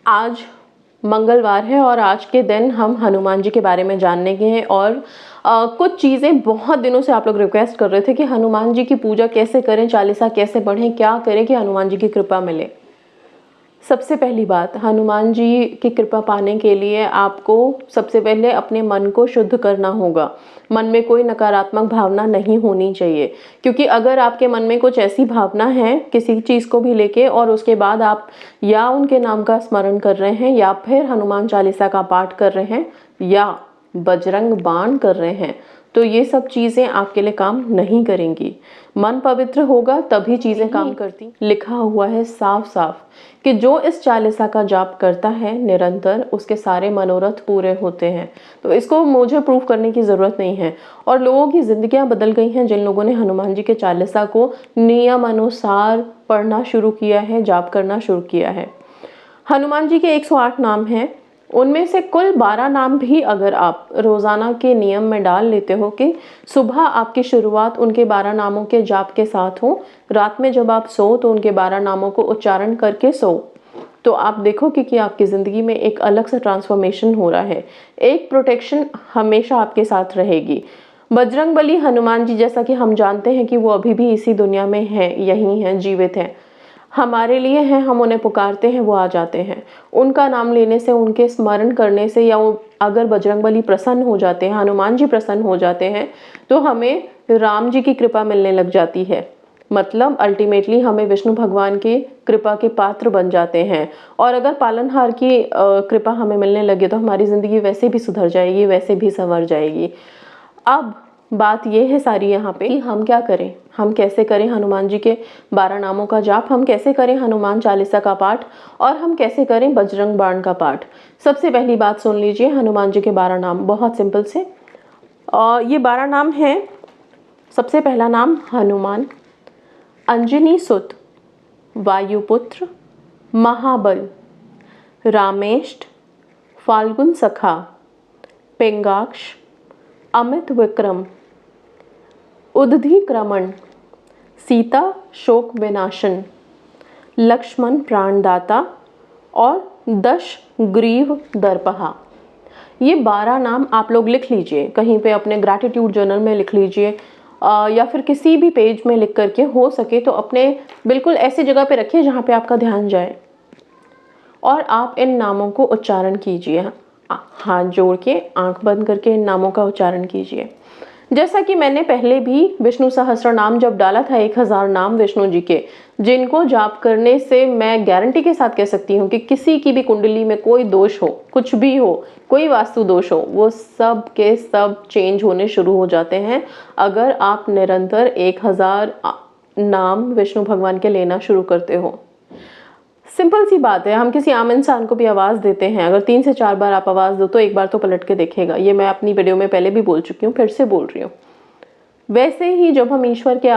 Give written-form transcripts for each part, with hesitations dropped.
आज मंगलवार है और आज के दिन हम हनुमान जी के बारे में जानने के हैं और कुछ चीज़ें बहुत दिनों से आप लोग रिक्वेस्ट कर रहे थे कि हनुमान जी की पूजा कैसे करें, चालीसा कैसे पढ़ें, क्या करें कि हनुमान जी की कृपा मिले। सबसे पहली बात, हनुमान जी की कृपा पाने के लिए आपको सबसे पहले अपने मन को शुद्ध करना होगा। मन में कोई नकारात्मक भावना नहीं होनी चाहिए, क्योंकि अगर आपके मन में कुछ ऐसी भावना है किसी चीज़ को भी लेके और उसके बाद आप या उनके नाम का स्मरण कर रहे हैं या फिर हनुमान चालीसा का पाठ कर रहे हैं या बजरंग बाण कर रहे हैं, तो ये सब चीज़ें आपके लिए काम नहीं करेंगी। मन पवित्र होगा तभी चीज़ें काम करती। लिखा हुआ है साफ साफ कि जो इस चालीसा का जाप करता है निरंतर, उसके सारे मनोरथ पूरे होते हैं। तो इसको मुझे प्रूफ करने की ज़रूरत नहीं है और लोगों की ज़िंदगियां बदल गई हैं जिन लोगों ने हनुमान जी के चालीसा को नियम अनुसार पढ़ना शुरू किया है, जाप करना शुरू किया है। हनुमान जी के 108 नाम हैं, उनमें से कुल 12 नाम भी अगर आप रोज़ाना के नियम में डाल लेते हो कि सुबह आपकी शुरुआत उनके 12 नामों के जाप के साथ हो, रात में जब आप सो तो उनके 12 नामों को उच्चारण करके सो, तो आप देखोगे कि आपकी ज़िंदगी में एक अलग सा ट्रांसफॉर्मेशन हो रहा है। एक प्रोटेक्शन हमेशा आपके साथ रहेगी। बजरंगबली हनुमान जी, जैसा कि हम जानते हैं कि वो अभी भी इसी दुनिया में हैं, यहीं हैं, जीवित हैं, हमारे लिए हैं, हम उन्हें पुकारते हैं वो आ जाते हैं। उनका नाम लेने से, उनके स्मरण करने से या अगर बजरंगबली प्रसन्न हो जाते हैं, हनुमान जी प्रसन्न हो जाते हैं, तो हमें राम जी की कृपा मिलने लग जाती है। मतलब अल्टीमेटली हमें विष्णु भगवान की कृपा के पात्र बन जाते हैं। और अगर पालनहार की कृपा हमें मिलने लगे तो हमारी ज़िंदगी वैसे भी सुधर जाएगी, वैसे भी संवर जाएगी। अब बात ये है सारी यहाँ पे कि हम क्या करें, हम कैसे करें हनुमान जी के 12 नामों का जाप, हम कैसे करें हनुमान चालीसा का पाठ और हम कैसे करें बजरंग बाण का पाठ। सबसे पहली बात सुन लीजिए, हनुमान जी के 12 नाम बहुत सिंपल से। और ये 12 नाम हैं। सबसे पहला नाम हनुमान, अंजनी सुत, वायुपुत्र, महाबल, रामेष्ट, फाल्गुन सखा, पिंगाक्ष, अमित विक्रम, उद्धिक्रमण, सीता शोक विनाशन, लक्ष्मण प्राणदाता और दश ग्रीव दर्पहा। ये 12 नाम आप लोग लिख लीजिए, कहीं पे अपने ग्रैटिट्यूड जर्नल में लिख लीजिए या फिर किसी भी पेज में लिख करके, हो सके तो अपने बिल्कुल ऐसी जगह पे रखिए जहाँ पे आपका ध्यान जाए और आप इन नामों को उच्चारण कीजिए। हाथ जोड़ के, आंख बंद करके इन नामों का उच्चारण कीजिए। जैसा कि मैंने पहले भी विष्णु सहस्त्र नाम जब डाला था, 1000 नाम विष्णु जी के, जिनको जाप करने से मैं गारंटी के साथ कह सकती हूँ कि किसी की भी कुंडली में कोई दोष हो, कुछ भी हो, कोई वास्तु दोष हो, वो सब के सब चेंज होने शुरू हो जाते हैं अगर आप निरंतर 1000 नाम विष्णु भगवान के लेना शुरू करते हो। सिंपल सी बात है, हम किसी आम इंसान को भी आवाज़ देते हैं, अगर 3 से 4 बार आप आवाज़ दो तो एक बार तो पलट के देखेगा। ये मैं अपनी वीडियो में पहले भी बोल चुकी हूँ, फिर से बोल रही हूँ। वैसे ही जब हम ईश्वर के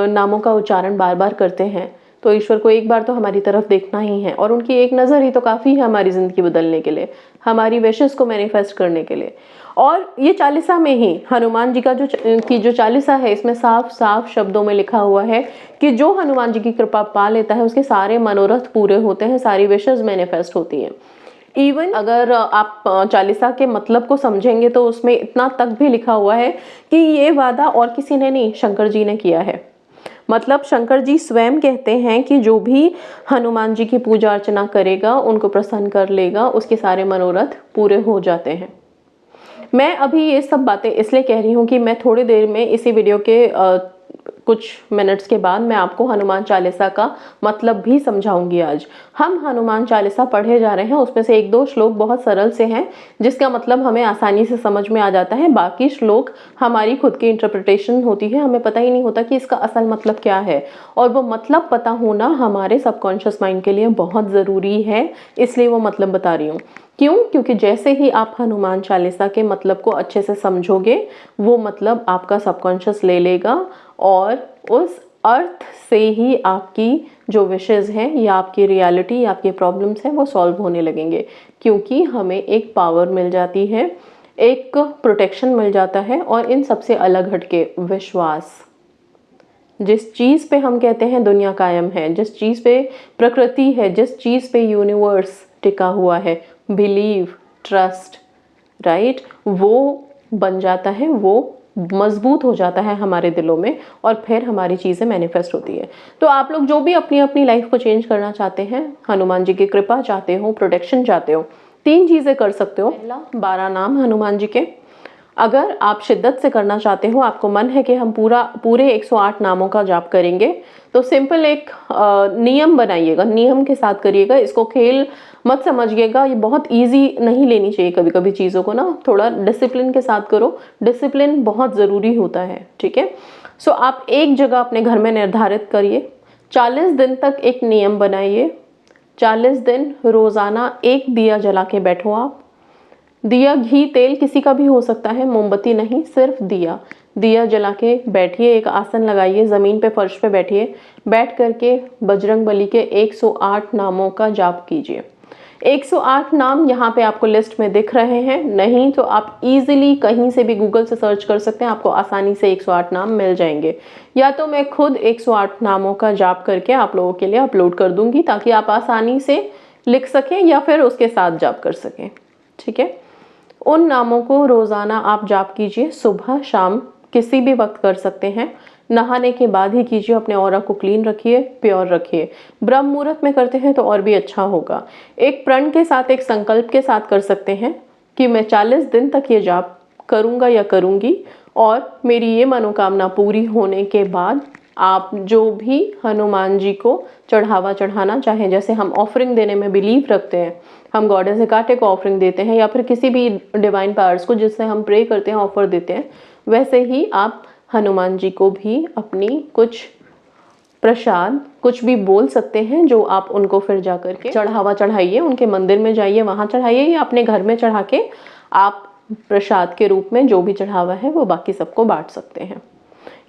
नामों का उच्चारण बार बार करते हैं तो ईश्वर को एक बार तो हमारी तरफ देखना ही है और उनकी एक नज़र ही तो काफ़ी है हमारी ज़िंदगी बदलने के लिए, हमारी विशेष को मैनिफेस्ट करने के लिए। और ये चालीसा में ही हनुमान जी का जो चालीसा है, इसमें साफ साफ शब्दों में लिखा हुआ है कि जो हनुमान जी की कृपा पा लेता है उसके सारे मनोरथ पूरे होते हैं, सारी विशेष मैनिफेस्ट होती हैं। इवन अगर आप चालीसा के मतलब को समझेंगे तो उसमें इतना तक भी लिखा हुआ है कि ये वादा और किसी ने नहीं, शंकर जी ने किया है। मतलब शंकर जी स्वयं कहते हैं कि जो भी हनुमान जी की पूजा अर्चना करेगा, उनको प्रसन्न कर लेगा, उसके सारे मनोरथ पूरे हो जाते हैं। मैं अभी ये सब बातें इसलिए कह रही हूँ कि मैं थोड़ी देर में इसी वीडियो के कुछ मिनट्स के बाद मैं आपको हनुमान चालीसा का मतलब भी समझाऊंगी। आज हम हनुमान चालीसा पढ़े जा रहे हैं, उसमें से 1-2 श्लोक बहुत सरल से हैं जिसका मतलब हमें आसानी से समझ में आ जाता है। बाकी श्लोक हमारी खुद की इंटरप्रिटेशन होती है, हमें पता ही नहीं होता कि इसका असल मतलब क्या है, और वो मतलब पता होना हमारे सबकॉन्शियस माइंड के लिए बहुत ज़रूरी है, इसलिए वो मतलब बता रही हूँ। क्यों? क्योंकि जैसे ही आप हनुमान चालीसा के मतलब को अच्छे से समझोगे, वो मतलब आपका सबकॉन्शियस ले लेगा और उस अर्थ से ही आपकी जो विशेज़ हैं या आपकी रियलिटी या आपके प्रॉब्लम्स हैं वो सॉल्व होने लगेंगे, क्योंकि हमें एक पावर मिल जाती है, एक प्रोटेक्शन मिल जाता है। और इन सबसे अलग हटके विश्वास, जिस चीज़ पे हम कहते हैं दुनिया कायम है, जिस चीज़ पे प्रकृति है, जिस चीज़ पे यूनिवर्स टिका हुआ है, बिलीव, ट्रस्ट, राइट, वो बन जाता है, वो मजबूत हो जाता है हमारे दिलों में और फिर हमारी चीज़ें मैनिफेस्ट होती है। तो आप लोग जो भी अपनी अपनी लाइफ को चेंज करना चाहते हैं, हनुमान जी की कृपा चाहते हो, प्रोटेक्शन चाहते हो, 3 चीज़ें कर सकते हो। पहला, 12 नाम हनुमान जी के। अगर आप शिद्दत से करना चाहते हो, आपको मन है कि हम पूरे 108 नामों का जाप करेंगे, तो सिंपल एक नियम बनाइएगा, नियम के साथ करिएगा। इसको खेल मत समझिएगा, ये बहुत इजी नहीं लेनी चाहिए कभी कभी चीज़ों को ना, थोड़ा डिसिप्लिन के साथ करो, डिसिप्लिन बहुत ज़रूरी होता है, ठीक है। सो आप एक जगह अपने घर में निर्धारित करिए, 40 दिन तक एक नियम बनाइए, 40 दिन रोज़ाना एक दिया जला के बैठो आप। दिया, घी, तेल किसी का भी हो सकता है, मोमबत्ती नहीं, सिर्फ दिया, दिया जला के बैठिए, एक आसन लगाइए, ज़मीन पे फर्श पे बैठिए, बैठ करके बजरंग बली के 108 नामों का जाप कीजिए। 108 नाम यहाँ पे आपको लिस्ट में दिख रहे हैं, नहीं तो आप इजीली कहीं से भी गूगल से सर्च कर सकते हैं, आपको आसानी से 108 नाम मिल जाएंगे, या तो मैं खुद 108 नामों का जाप करके आप लोगों के लिए अपलोड कर दूंगी ताकि आप आसानी से लिख सकें या फिर उसके साथ जाप कर सकें, ठीक है। उन नामों को रोज़ाना आप जाप कीजिए, सुबह शाम किसी भी वक्त कर सकते हैं, नहाने के बाद ही कीजिए, अपने ऑरा को क्लीन रखिए, प्योर रखिए। ब्रह्म मुहूर्त में करते हैं तो और भी अच्छा होगा। एक प्रण के साथ, एक संकल्प के साथ कर सकते हैं कि मैं 40 दिन तक ये जाप करूँगा या करूँगी, और मेरी ये मनोकामना पूरी होने के बाद आप जो भी हनुमान जी को चढ़ावा चढ़ाना चाहें, जैसे हम ऑफरिंग देने में बिलीव रखते हैं, हम गॉडेस हेकाटे को ऑफरिंग देते हैं या फिर किसी भी डिवाइन पावर्स को जिससे हम प्रे करते हैं, ऑफर देते हैं, वैसे ही आप हनुमान जी को भी अपनी कुछ प्रसाद, कुछ भी बोल सकते हैं जो आप उनको फिर जा करके चढ़ावा चढ़ाइए, उनके मंदिर में जाइए, वहाँ चढ़ाइए, या अपने घर में चढ़ा के आप प्रसाद के रूप में जो भी चढ़ावा है वो बाकी सबको बांट सकते हैं।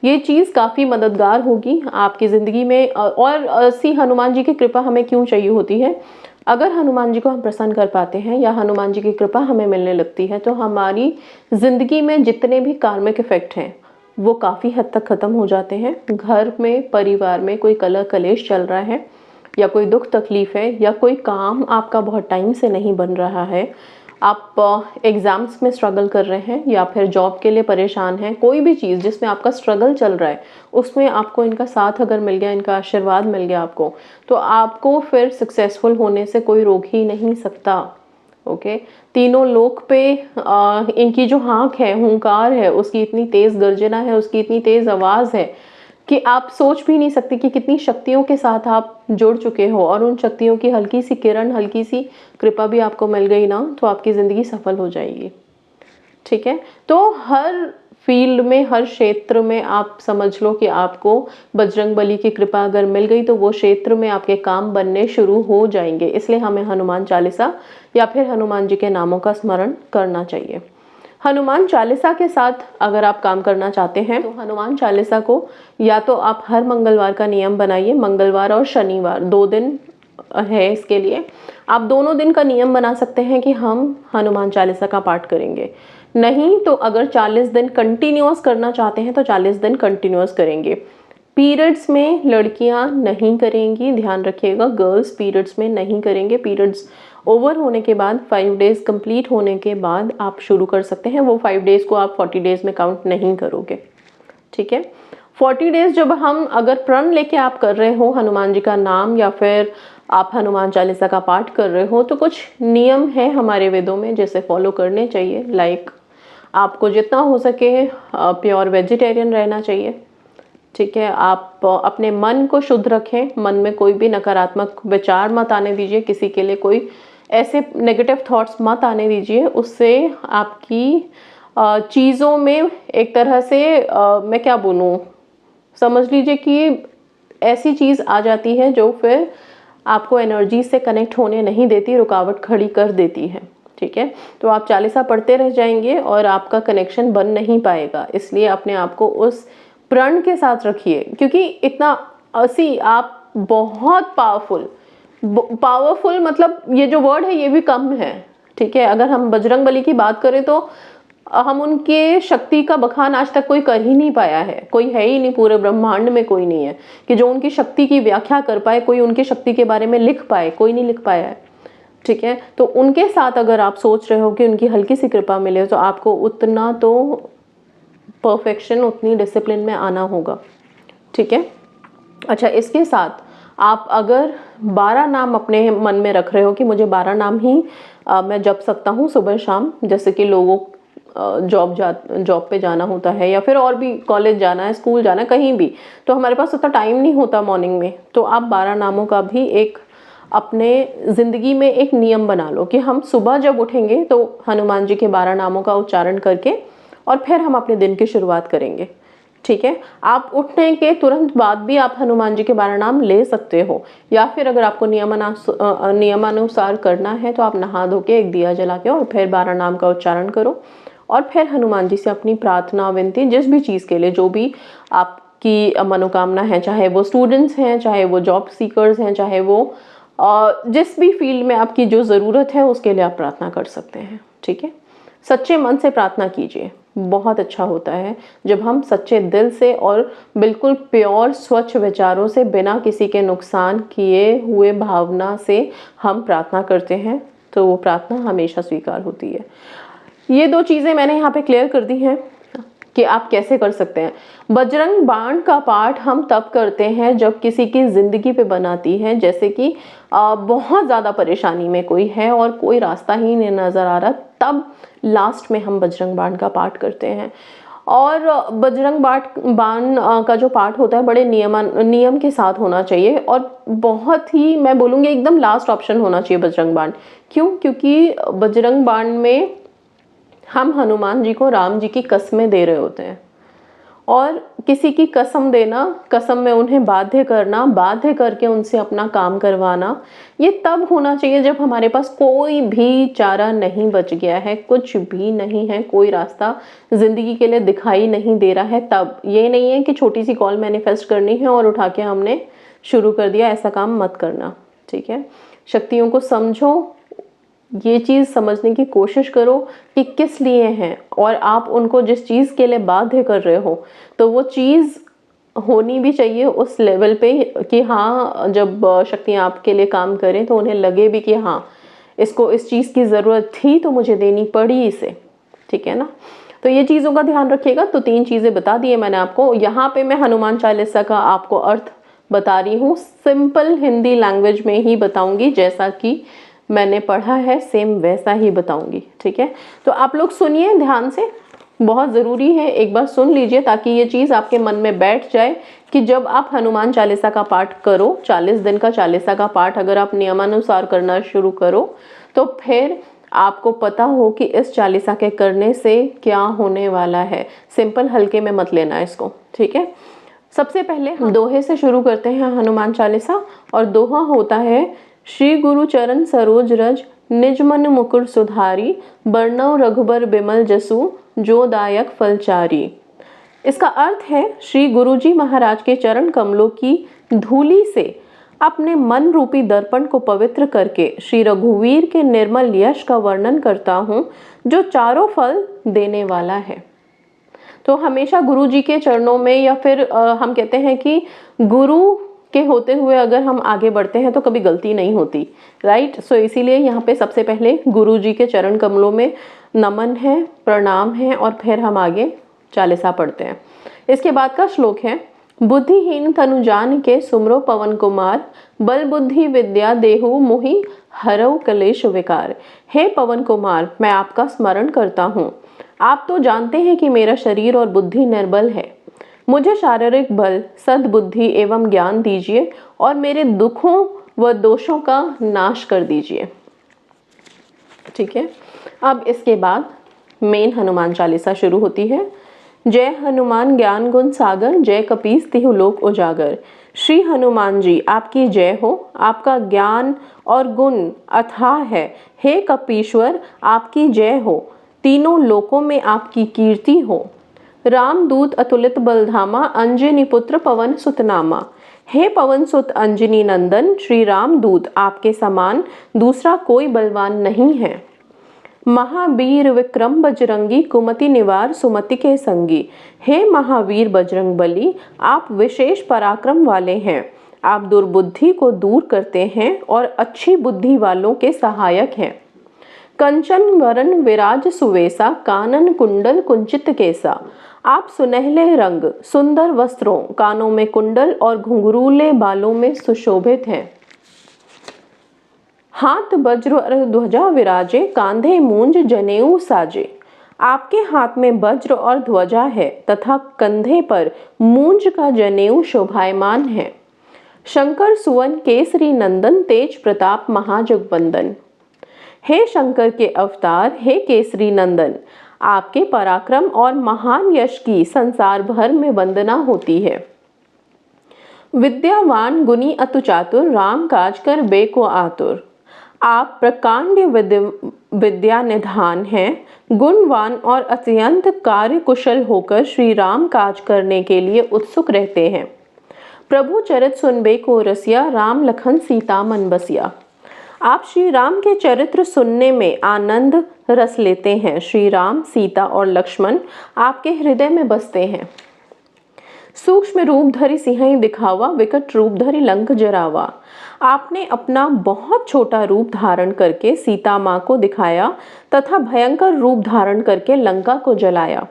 ये चीज़ काफ़ी मददगार होगी आपकी ज़िंदगी में। और ऐसी हनुमान जी की कृपा हमें क्यों चाहिए होती है? अगर हनुमान जी को हम प्रसन्न कर पाते हैं या हनुमान जी की कृपा हमें मिलने लगती है तो हमारी ज़िंदगी में जितने भी कार्मिक इफ़ेक्ट हैं वो काफ़ी हद तक ख़त्म हो जाते हैं। घर में, परिवार में कोई कलह कलेश चल रहा है, या कोई दुख तकलीफ़ है, या कोई काम आपका बहुत टाइम से नहीं बन रहा है, आप एग्ज़ाम्स में स्ट्रगल कर रहे हैं या फिर जॉब के लिए परेशान हैं, कोई भी चीज़ जिसमें आपका स्ट्रगल चल रहा है उसमें आपको इनका साथ अगर मिल गया, इनका आशीर्वाद मिल गया आपको, तो आपको फिर सक्सेसफुल होने से कोई रोक ही नहीं सकता। ओके, तीनों लोक पे इनकी जो हाँक है, हुंकार है, उसकी इतनी तेज़ गर्जना है, उसकी इतनी तेज़ आवाज़ है कि आप सोच भी नहीं सकते कि कितनी शक्तियों के साथ आप जुड़ चुके हो, और उन शक्तियों की हल्की सी किरण, हल्की सी कृपा भी आपको मिल गई ना, तो आपकी ज़िंदगी सफल हो जाएगी, ठीक है। तो हर फील्ड में, हर क्षेत्र में आप समझ लो कि आपको बजरंग बली की कृपा अगर मिल गई तो वो क्षेत्र में आपके काम बनने शुरू हो जाएंगे। इसलिए हमें हनुमान चालीसा या फिर हनुमान जी के नामों का स्मरण करना चाहिए। हनुमान चालीसा के साथ अगर आप काम करना चाहते हैं तो हनुमान चालीसा को या तो आप हर मंगलवार का नियम बनाइए, मंगलवार और शनिवार 2 दिन है इसके लिए, आप दोनों दिन का नियम बना सकते हैं कि हम हनुमान चालीसा का पाठ करेंगे। नहीं तो अगर 40 दिन कंटिन्यूअस करना चाहते हैं तो 40 दिन कंटिन्यूअस करेंगे। पीरियड्स में लड़कियां नहीं करेंगी, ध्यान रखिएगा, गर्ल्स पीरियड्स में नहीं करेंगे। पीरियड्स ओवर होने के बाद 5 डेज कंप्लीट होने के बाद आप शुरू कर सकते हैं। वो 5 डेज को आप 40 डेज में काउंट नहीं करोगे, ठीक है। 40 डेज जब हम अगर प्रण लेके आप कर रहे हो हनुमान जी का नाम, या फिर आप हनुमान चालीसा का पाठ कर रहे हो, तो कुछ नियम है हमारे वेदों में जैसे फॉलो करने चाहिए। लाइक आपको जितना हो सके प्योर वेजिटेरियन रहना चाहिए, ठीक है। आप अपने मन को शुद्ध रखें, मन में कोई भी नकारात्मक विचार मत आने दीजिए, किसी के लिए कोई ऐसे नेगेटिव थॉट्स मत आने दीजिए, उससे आपकी चीज़ों में एक तरह से मैं क्या बोलूँ, समझ लीजिए कि ऐसी चीज़ आ जाती है जो फिर आपको एनर्जी से कनेक्ट होने नहीं देती, रुकावट खड़ी कर देती है, ठीक है। तो आप चालीसा पढ़ते रह जाएंगे और आपका कनेक्शन बन नहीं पाएगा। इसलिए अपने आप को उस प्रण के साथ रखिए, क्योंकि इतना आप बहुत पावरफुल मतलब ये जो वर्ड है ये भी कम है, ठीक है। अगर हम बजरंग बली की बात करें तो हम उनके शक्ति का बखान आज तक कोई कर ही नहीं पाया है, कोई है ही नहीं, पूरे ब्रह्मांड में कोई नहीं है कि जो उनकी शक्ति की व्याख्या कर पाए, कोई उनकी शक्ति के बारे में लिख पाए, कोई नहीं लिख पाया है, ठीक है। तो उनके साथ अगर आप सोच रहे हो कि उनकी हल्की सी कृपा मिले तो आपको उतना तो परफेक्शन, उतनी डिसिप्लिन में आना होगा, ठीक है। अच्छा, इसके साथ आप अगर 12 नाम अपने मन में रख रहे हो कि मुझे 12 नाम ही मैं जप सकता हूँ सुबह शाम, जैसे कि लोगों जॉब पे जाना होता है या फिर और भी कॉलेज जाना है, स्कूल जाना है, कहीं भी, तो हमारे पास उतना टाइम नहीं होता मॉर्निंग में, तो आप 12 नामों का भी एक अपने ज़िंदगी में एक नियम बना लो कि हम सुबह जब उठेंगे तो हनुमान जी के 12 नामों का उच्चारण करके और फिर हम अपने दिन की शुरुआत करेंगे, ठीक है। आप उठने के तुरंत बाद भी आप हनुमान जी के 12 नाम ले सकते हो, या फिर अगर आपको नियमानुसार करना है तो आप नहा धो के एक दिया जला के और फिर 12 नाम का उच्चारण करो और फिर हनुमान जी से अपनी प्रार्थना विनती, जिस भी चीज़ के लिए जो भी आपकी मनोकामना है, चाहे वो स्टूडेंट्स हैं, चाहे वो जॉब सीकर्स हैं, चाहे वो जिस भी फील्ड में आपकी जो ज़रूरत है उसके लिए आप प्रार्थना कर सकते हैं, ठीक है। सच्चे मन से प्रार्थना कीजिए, बहुत अच्छा होता है जब हम सच्चे दिल से और बिल्कुल प्योर स्वच्छ विचारों से, बिना किसी के नुकसान किए हुए भावना से हम प्रार्थना करते हैं, तो वो प्रार्थना हमेशा स्वीकार होती है। ये 2 चीज़ें मैंने यहाँ पे क्लियर कर दी हैं कि आप कैसे कर सकते हैं। बजरंग बाण का पाठ हम तब करते हैं जब किसी की ज़िंदगी पे बनाती है, जैसे कि बहुत ज़्यादा परेशानी में कोई है और कोई रास्ता ही नहीं नज़र आ रहा, तब लास्ट में हम बजरंग बाण का पाठ करते हैं। और बजरंग बाण का जो पाठ होता है बड़े नियम के साथ होना चाहिए और बहुत ही, मैं बोलूँगी एकदम लास्ट ऑप्शन होना चाहिए बजरंग बाण। क्यों? क्योंकि बजरंग बाण में हम हनुमान जी को राम जी की कसमें दे रहे होते हैं, और किसी की कसम देना, कसम में उन्हें बाध्य करना, बाध्य करके उनसे अपना काम करवाना, ये तब होना चाहिए जब हमारे पास कोई भी चारा नहीं बच गया है, कुछ भी नहीं है, कोई रास्ता ज़िंदगी के लिए दिखाई नहीं दे रहा है। तब ये नहीं है कि छोटी सी कॉल मैनिफेस्ट करनी है और उठा के हमने शुरू कर दिया, ऐसा काम मत करना, ठीक है। शक्तियों को समझो, ये चीज़ समझने की कोशिश करो कि किस लिए हैं, और आप उनको जिस चीज़ के लिए बाध्य कर रहे हो तो वो चीज़ होनी भी चाहिए उस लेवल पे कि हाँ, जब शक्तियाँ आपके लिए काम करें तो उन्हें लगे भी कि हाँ, इसको इस चीज़ की ज़रूरत थी तो मुझे देनी पड़ी इसे, ठीक है ना। तो ये चीज़ों का ध्यान रखिएगा। तो 3 चीज़ें बता दिए मैंने आपको। यहाँ पे मैं हनुमान चालीसा का आपको अर्थ बता रही हूँ, सिंपल हिंदी लैंग्वेज में ही बताऊँगी, जैसा कि मैंने पढ़ा है सेम वैसा ही बताऊंगी, ठीक है। तो आप लोग सुनिए ध्यान से, बहुत ज़रूरी है, एक बार सुन लीजिए ताकि ये चीज़ आपके मन में बैठ जाए कि जब आप हनुमान चालीसा का पाठ करो, 40 दिन का चालीसा का पाठ अगर आप नियमानुसार करना शुरू करो तो फिर आपको पता हो कि इस चालीसा के करने से क्या होने वाला है। सिंपल, हल्के में मत लेना इसको, ठीक है। सबसे पहले हम दोहे से शुरू करते हैं हनुमान चालीसा, और दोहा होता है, श्री गुरु चरण सरोज रज, निज मन मुकुर सुधारी, बरनौ रघुबर बिमल जसु, जो दायक फलचारी। इसका अर्थ है, श्री गुरुजी महाराज के चरण कमलों की धूली से अपने मन रूपी दर्पण को पवित्र करके श्री रघुवीर के निर्मल यश का वर्णन करता हूँ, जो चारों फल देने वाला है। तो हमेशा गुरु जी के चरणों में, या फिर हम कहते हैं कि गुरु के होते हुए अगर हम आगे बढ़ते हैं तो कभी गलती नहीं होती, राइट। सो इसीलिए यहाँ पे सबसे पहले गुरु जी के चरण कमलों में नमन है, प्रणाम है, और फिर हम आगे चालीसा पढ़ते हैं। इसके बाद का श्लोक है, बुद्धिहीन तनु जान के सुमरो पवन कुमार, बल बुद्धि विद्या देहु मोहि हरऊ कलेश विकार। हे पवन कुमार, मैं आपका स्मरण करता हूँ। आप तो जानते हैं कि मेरा शरीर और बुद्धि निर्बल है, मुझे शारीरिक बल, सद्बुद्धि एवं ज्ञान दीजिए और मेरे दुखों व दोषों का नाश कर दीजिए, ठीक है। अब इसके बाद मेन हनुमान चालीसा शुरू होती है। जय हनुमान ज्ञान गुण सागर, जय कपीस तिहु लोक उजागर। श्री हनुमान जी आपकी जय हो, आपका ज्ञान और गुण अथाह है। हे कपीश्वर आपकी जय हो, तीनों लोकों में आपकी कीर्ति हो। रामदूत अतुलित बलधामा, अंजनी पुत्र पवन सुत नामा। हे पवन सुत अंजनी नंदन, श्री रामदूत आपके समान दूसरा कोई बलवान नहीं है। महावीर विक्रम बजरंगी, कुमति निवार सुमति के संगी। हे महावीर बजरंग बली, आप विशेष पराक्रम वाले हैं, आप दुर्बुद्धि को दूर करते हैं और अच्छी बुद्धि वालों के सहायक हैं। कंचन वरण विराज सुवेसा, कानन कुंडल कुंचित केसा। आप सुनहले रंग, सुंदर वस्त्रों, कानों में कुंडल और घुंघरूले बालों में सुशोभित हैं। हाथ वज्र और ध्वजा विराजे, कांधे मूंज जनेऊ साजे। आपके हाथ में वज्र और ध्वजा है तथा कंधे पर मूंज का जनेऊ शोभायमान है। शंकर सुवन केसरी नंदन, तेज प्रताप महाजगवंदन। हे शंकर के अवतार, हे केसरी नंदन, आपके पराक्रम और महान यश की संसार भर में वंदना होती है। विद्यावान गुणी अतु चातुर, राम काज कर बेको आतुर। आप प्रकांड विद्या निधान हैं, गुणवान और अत्यंत कार्य कुशल होकर श्री राम काज करने के लिए उत्सुक रहते हैं। प्रभु चरित सुनबे को रसिया, राम लखन सीता मन बसिया। आप श्री राम के चरित्र सुनने में आनंद रस लेते हैं। श्री राम, सीता और लक्ष्मण आपके हृदय में बसते हैं। सूक्ष्म रूप धरि सिंहई दिखावा, विकट रूप धरि लंक जरावा। आपने अपना बहुत छोटा रूप धारण करके सीता माँ को दिखाया तथा भयंकर रूप धारण करके लंका को जलाया।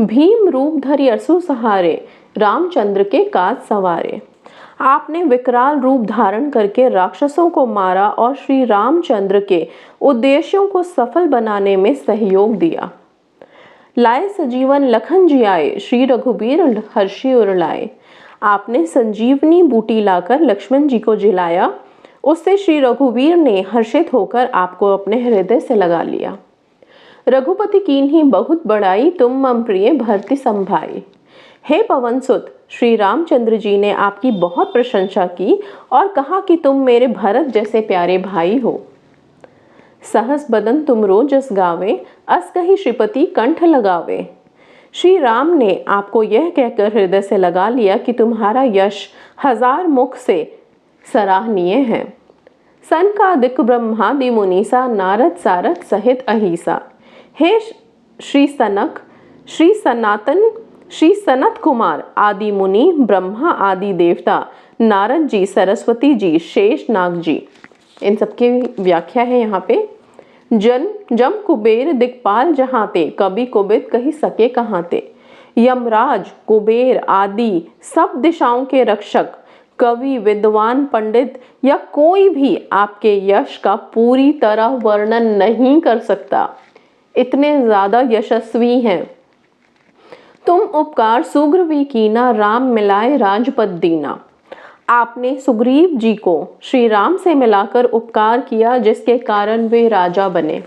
भीम रूप धरि असुर सहारे, रामचंद्र के काज सवारे। आपने विकराल रूप धारण करके राक्षसों को मारा और श्री रामचंद्र के उद्देश्यों को सफल बनाने में सहयोग दिया। लाए सजीवन लखन जियाए, श्री रघुबीर हर्षि उर लाए। आपने संजीवनी बूटी लाकर लक्ष्मण जी को जिलाया, उससे श्री रघुवीर ने हर्षित होकर आपको अपने हृदय से लगा लिया। रघुपति कीन्ही बहुत बड़ाई, तुम मम प्रिय भरति संभाई। हे पवन सुत, श्री रामचंद्र जी ने आपकी बहुत प्रशंसा की और कहा कि तुम मेरे भरत जैसे प्यारे भाई हो। सहस बदन तुमरो जस गावे, अस कही श्रीपति कंठ लगावे। श्री राम ने आपको यह कहकर हृदय से लगा लिया कि तुम्हारा यश हजार मुख से सराहनीय है। सनकादिक ब्रह्मादि मुनीसा, नारद सारद सहित अहिसा। हे श्री सनक, श्री सनातन, श्री सनत कुमार आदि मुनि, ब्रह्मा आदि देवता, नारद जी, सरस्वती जी, शेष नाग जी, इन सबकी व्याख्या है यहाँ पे। जन जम कुबेर दिक्पाल जहाते, कभी कुबित कही सके कहाते। यमराज, कुबेर आदि सब दिशाओं के रक्षक, कवि, विद्वान, पंडित या कोई भी आपके यश का पूरी तरह वर्णन नहीं कर सकता, इतने ज्यादा यशस्वी हैं। तुम उपकार सुग्रीवी कीना, राम मिलाए राजपद दीना। आपने सुग्रीव जी को श्री राम से मिलाकर उपकार किया, जिसके कारण वे राजा बने।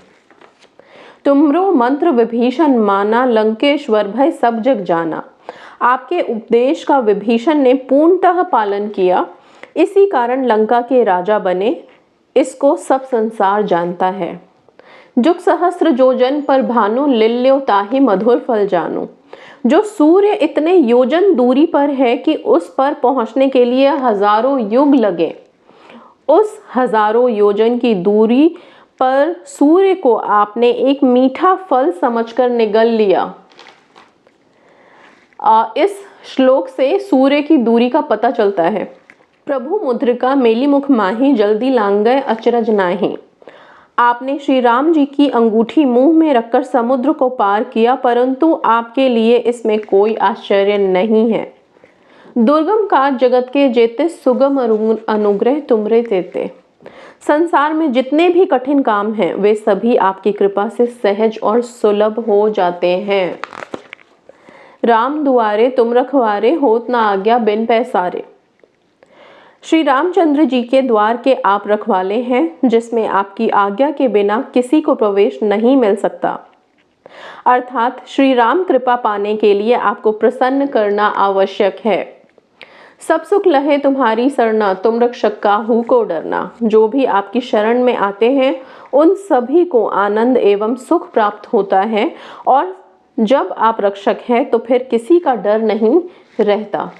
तुमरो मंत्र विभीषण माना, लंकेश्वर भय सब जग जाना। आपके उपदेश का विभीषण ने पूर्णतः पालन किया, इसी कारण लंका के राजा बने, इसको सब संसार जानता है। जुग सहस्त्र जोजन पर भानु, लिल्यो ताहि मधुर फल जानू। जो सूर्य इतने योजन दूरी पर है कि उस पर पहुंचने के लिए हजारों युग लगे, उस हजारों योजन की दूरी पर सूर्य को आपने एक मीठा फल समझकर निगल लिया। इस श्लोक से सूर्य की दूरी का पता चलता है। प्रभु मुद्रिका मेली मुख माही, जल्दी लांगय अचरज नाही। आपने श्री राम जी की अंगूठी मुंह में रखकर समुद्र को पार किया, परंतु आपके लिए इसमें कोई आश्चर्य नहीं है। दुर्गम काज जगत के जेते, सुगम अनुग्रह तुमरे तेते। संसार में जितने भी कठिन काम हैं, वे सभी आपकी कृपा से सहज और सुलभ हो जाते हैं। राम दुआरे तुम रखवारे, होत ना आज्ञा बिन पैसारे। श्री रामचंद्र जी के द्वार के आप रखवाले हैं, जिसमें आपकी आज्ञा के बिना किसी को प्रवेश नहीं मिल सकता। अर्थात श्री राम कृपा पाने के लिए आपको प्रसन्न करना आवश्यक है। सब सुख लहे तुम्हारी सरना, तुम रक्षक काहू को डरना। जो भी आपकी शरण में आते हैं, उन सभी को आनंद एवं सुख प्राप्त होता है, और जब आप रक्षक हैं तो फिर किसी का डर नहीं रहता।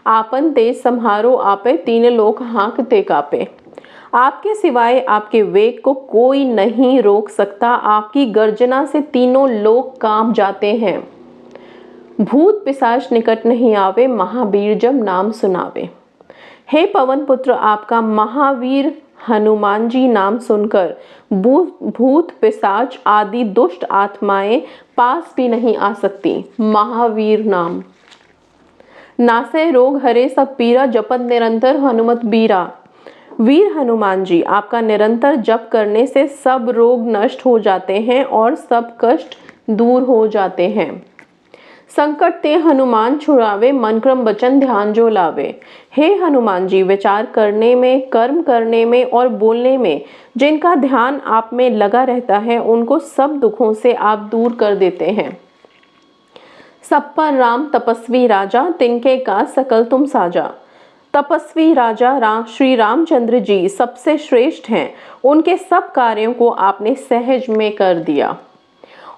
आपन तेज सम्हारो आपे, तीन लोक हाँकते कापे। आपके सिवाय आपके वेग को कोई नहीं रोक सकता। आपकी गर्जना से तीनों लोक कांप जाते हैं। भूत पिशाच निकट नहीं आवे, महावीर जब नाम सुनावे। हे पवन पुत्र, आपका महावीर हनुमान जी नाम सुनकर भूत पिशाच आदि दुष्ट आत्माएं पास भी नहीं आ सकती। महावीर नाम। नासे रोग हरे सब पीरा, जपत निरंतर हनुमत बीरा। वीर हनुमान जी, आपका निरंतर जप करने से सब रोग नष्ट हो जाते हैं और सब कष्ट दूर हो जाते हैं। संकट ते हनुमान छुड़ावे, मन क्रम वचन ध्यान जो लावे। हे हनुमान जी, विचार करने में, कर्म करने में और बोलने में जिनका ध्यान आप में लगा रहता है, उनको सब दुखों से आप दूर कर देते हैं। सब पर राम तपस्वी राजा, तिनके का सकल तुम साजा। तपस्वी राजा श्री रामचंद्र जी सबसे श्रेष्ठ हैं। उनके सब कार्यों को आपने सहज में कर दिया।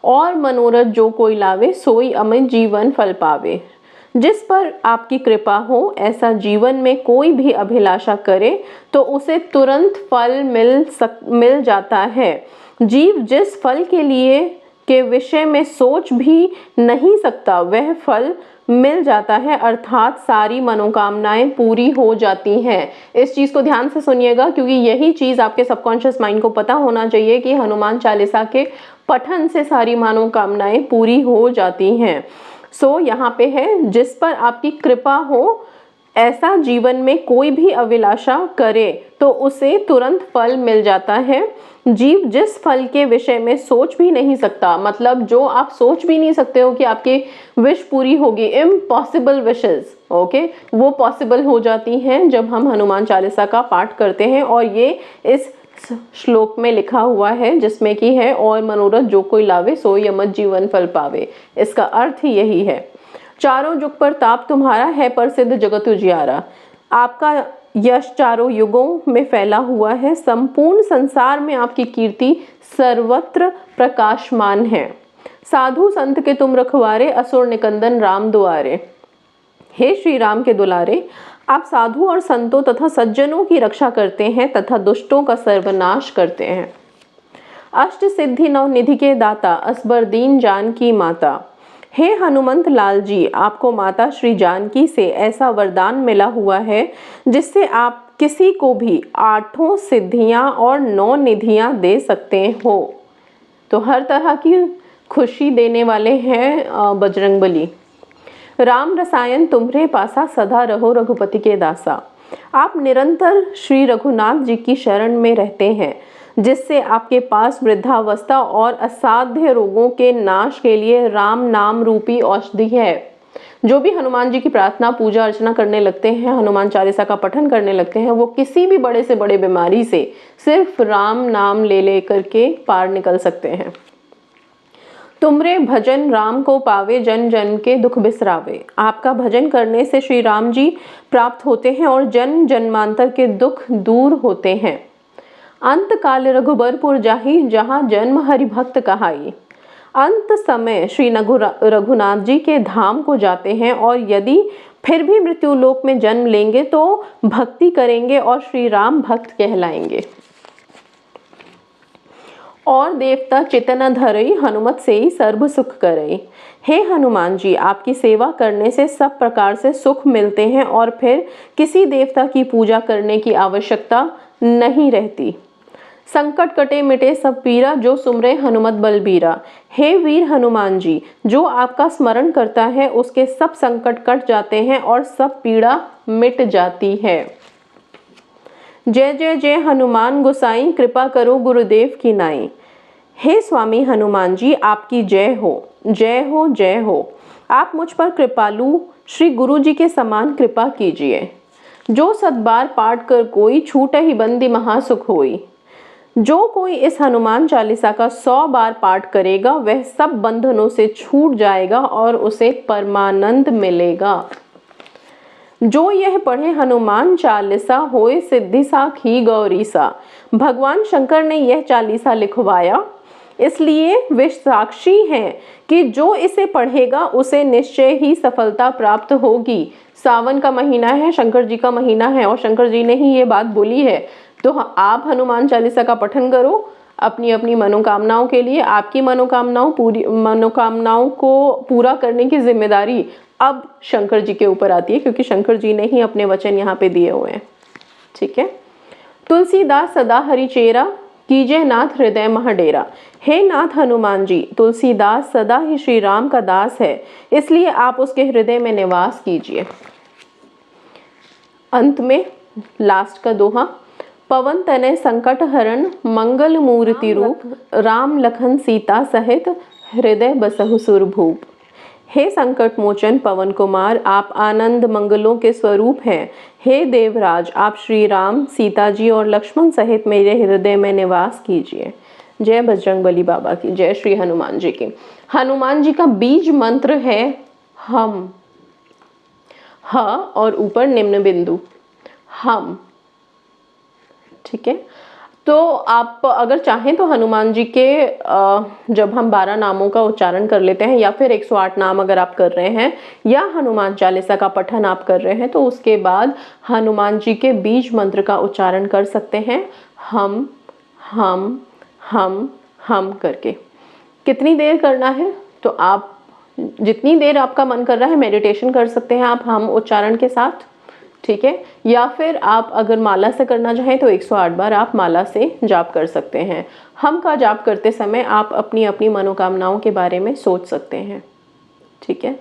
और मनोरथ जो कोई लावे, सोई अमित जीवन फल पावे। जिस पर आपकी कृपा हो, ऐसा जीवन में कोई भी अभिलाषा करे तो उसे तुरंत फल मिल जाता है। जीव जिस फल के विषय में सोच भी नहीं सकता, वह फल मिल जाता है, अर्थात सारी मनोकामनाएं पूरी हो जाती हैं। इस चीज़ को ध्यान से सुनिएगा, क्योंकि यही चीज़ आपके सबकॉन्शियस माइंड को पता होना चाहिए कि हनुमान चालीसा के पठन से सारी मनोकामनाएं पूरी हो जाती हैं। सो यहाँ पे है, जिस पर आपकी कृपा हो, ऐसा जीवन में कोई भी अभिलाषा करे तो उसे तुरंत फल मिल जाता है। जीव जिस फल के विषय में सोच भी नहीं सकता, मतलब जो आप सोच भी नहीं सकते हो कि आपकी विश पूरी होगी, इम्पॉसिबल विशेस, ओके, वो पॉसिबल हो जाती हैं जब हम हनुमान चालीसा का पाठ करते हैं। और ये इस श्लोक में लिखा हुआ है, जिसमें कि है और मनोरथ जो कोई लावे, सोई अमर जीवन फल पावे। इसका अर्थ ही यही है। चारों युग पर ताप तुम्हारा है, प्रसिद्ध जगत उजियारा। आपका यश चारों युगों में फैला हुआ है। संपूर्ण संसार में आपकी कीर्ति सर्वत्र प्रकाशमान है। साधु संत के तुम रखवारे, असुर निकंदन राम दुआरे। हे श्री राम के दुलारे, आप साधु और संतों तथा सज्जनों की रक्षा करते हैं तथा दुष्टों का सर्वनाश करते हैं। अष्ट सिद्धि नव निधि के दाता, असबर दीन जानकी माता। हे हनुमंत लाल जी, आपको माता श्री जानकी से ऐसा वरदान मिला हुआ है जिससे आप किसी को भी 8 सिद्धियां और 9 निधियां दे सकते हो। तो हर तरह की खुशी देने वाले हैं बजरंगबली। राम रसायन तुम्हरे पासा, सदा रहो रघुपति के दासा। आप निरंतर श्री रघुनाथ जी की शरण में रहते हैं, जिससे आपके पास वृद्धावस्था और असाध्य रोगों के नाश के लिए राम नाम रूपी औषधि है। जो भी हनुमान जी की प्रार्थना, पूजा अर्चना करने लगते हैं, हनुमान चालीसा का पठन करने लगते हैं, वो किसी भी बड़े से बड़े बीमारी से सिर्फ राम नाम ले करके पार निकल सकते हैं। तुमरे भजन राम को पावे, जन जन के दुख बिसरावे। आपका भजन करने से श्री राम जी प्राप्त होते हैं और जन जन्मांतर के दुख दूर होते हैं। अंत काल रघुबरपुर जाहि, जहाँ जन्म हरि भक्त कहाई। अंत समय श्री रघुनाथ जी के धाम को जाते हैं और यदि फिर भी मृत्यु लोक में जन्म लेंगे तो भक्ति करेंगे और श्री राम भक्त कहलाएंगे। और देवता चितन धरई, हनुमत से ही सर्व सुख करई। हे हनुमान जी, आपकी सेवा करने से सब प्रकार से सुख मिलते हैं और फिर किसी देवता की पूजा करने की आवश्यकता नहीं रहती। संकट कटे मिटे सब पीरा, जो सुमरे हनुमत बलबीरा। हे वीर हनुमान जी, जो आपका स्मरण करता है उसके सब संकट कट जाते हैं और सब पीड़ा मिट जाती है। जय जय जय हनुमान गोसाई, कृपा करो गुरुदेव की नाई। हे स्वामी हनुमान जी, आपकी जय हो, जय हो, जय हो। आप मुझ पर कृपालु श्री गुरु जी के समान कृपा कीजिए। जो सतबार पाठ कर कोई, छूटे ही बंदी महासुख होई। जो कोई इस हनुमान चालीसा का 100 बार पाठ करेगा, वह सब बंधनों से छूट जाएगा और उसे परमानंद मिलेगा। जो यह पढ़े हनुमान चालीसा, होए सिद्धि साखी गौरी सा। भगवान शंकर ने यह चालीसा लिखवाया, इसलिए वे साक्षी हैं कि जो इसे पढ़ेगा उसे निश्चय ही सफलता प्राप्त होगी। सावन का महीना है, शंकर जी का महीना है और शंकर जी ने ही ये बात बोली है। तो आप हनुमान चालीसा का पठन करो, अपनी अपनी मनोकामनाओं के लिए। आपकी मनोकामनाओं को पूरा करने की जिम्मेदारी अब शंकर जी के ऊपर आती है, क्योंकि शंकर जी ने ही अपने वचन यहाँ पे दिए हुए हैं। ठीक है। तुलसीदास सदा हरिचेरा, कीजे नाथ हृदय महाडेरा। हे नाथ हनुमान जी, तुलसीदास सदा ही श्री राम का दास है, इसलिए आप उसके हृदय में निवास कीजिए। अंत में लास्ट का दोहा, पवन तनय संकट हरण, मंगल मूर्ति रूप, राम लखन सीता सहित, हृदय बसहु सुरभूप। हे संकट मोचन पवन कुमार, आप आनंद मंगलों के स्वरूप हैं। हे देवराज, आप श्री राम, सीता जी और लक्ष्मण सहित मेरे हृदय में निवास कीजिए। जय बजरंगबली बाबा की, जय श्री हनुमान जी की। हनुमान जी का बीज मंत्र है हम, ह और ऊपर निम्न बिंदु, हम। ठीक है। तो आप अगर चाहें तो हनुमान जी के जब हम 12 नामों का उच्चारण कर लेते हैं, या फिर 108 नाम अगर आप कर रहे हैं, या हनुमान चालीसा का पठन आप कर रहे हैं, तो उसके बाद हनुमान जी के बीज मंत्र का उच्चारण कर सकते हैं, हम हम हम हम करके। कितनी देर करना है, तो आप जितनी देर आपका मन कर रहा है मेडिटेशन कर सकते हैं आप हम उच्चारण के साथ। ठीक है। या फिर आप अगर माला से करना चाहें तो 108 बार आप माला से जाप कर सकते हैं। हम का जाप करते समय आप अपनी अपनी मनोकामनाओं के बारे में सोच सकते हैं। ठीक है।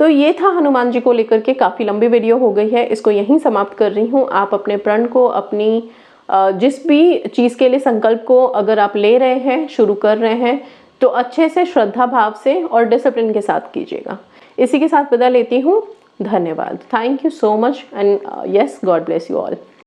तो ये था हनुमान जी को लेकर के, काफ़ी लंबी वीडियो हो गई है, इसको यहीं समाप्त कर रही हूँ। आप अपने प्रण को, अपनी जिस भी चीज़ के लिए संकल्प को अगर आप ले रहे हैं, शुरू कर रहे हैं, तो अच्छे से श्रद्धा भाव से और डिसिप्लिन के साथ कीजिएगा। इसी के साथ विदा लेती हूँ। धन्यवाद। Thank you so much and yes, God bless you all.